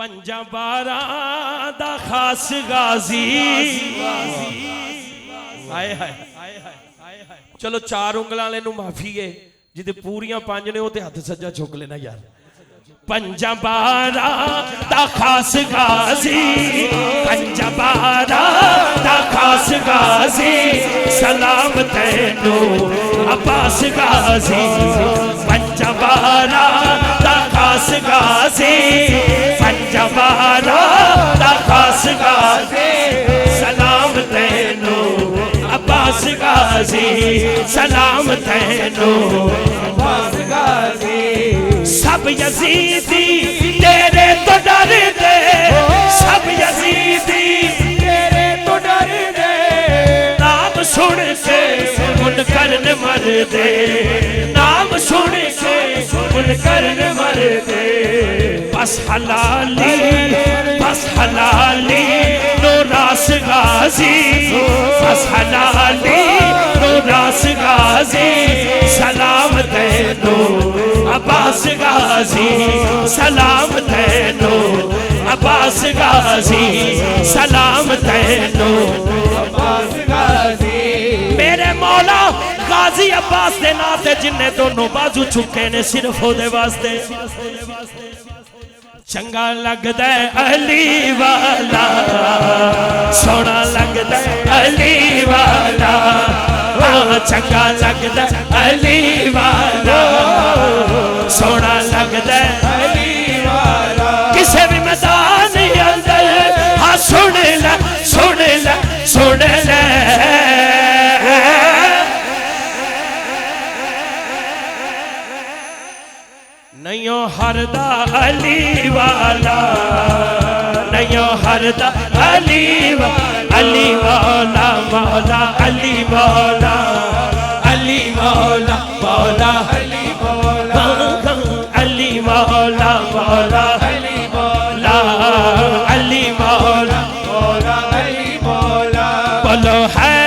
پنجا بارہ دا خاص غازی آئے ہائے چلو چار انگلان لے نو معافی ہے جدے پوریاں پانچ نے ہوتے ہاتھ سجا چھوک لینا یار پنجا بارہ دا خاص غازی پنجا بارہ دا خاص غازی سلام تینو عباس غازی پنجا بارہ دا خاص غازی پنجا بارہ دا خاص غازی سلام تینو عباس غازی سلام تینو عباس غازی سب یزیدی تیرے تو ڈر دے سب یزیدی تیرے تو ڈر دے نام سن کے منکر نے مر دے نام سن کے منکر نے مر دے بس حلالی نو راس غازی بس حلالی نو راس غازی سلام تینو عباس غازی سلام تینو عباس غازی سلام تینو عباس غازی میرے مولا غازی عباس دے ناتے جننے دونوں بازو چھکے نے صرف ہو دے واسطے چنگا لگ دے علی والا سونا لگ دے علی والا چنگا لگ دے علی والا سونا لگ دے علی والا کسے بھی میدان اندر ہاں سن لے سن لے سن لے نیوں ہردا علی والا نیوں ہردا علی والا علی مولا مولا علی مولا علی مولا مولا علی مولا علی مولا مولا علی مولا علی مولا مولا علی مولا بولو ہے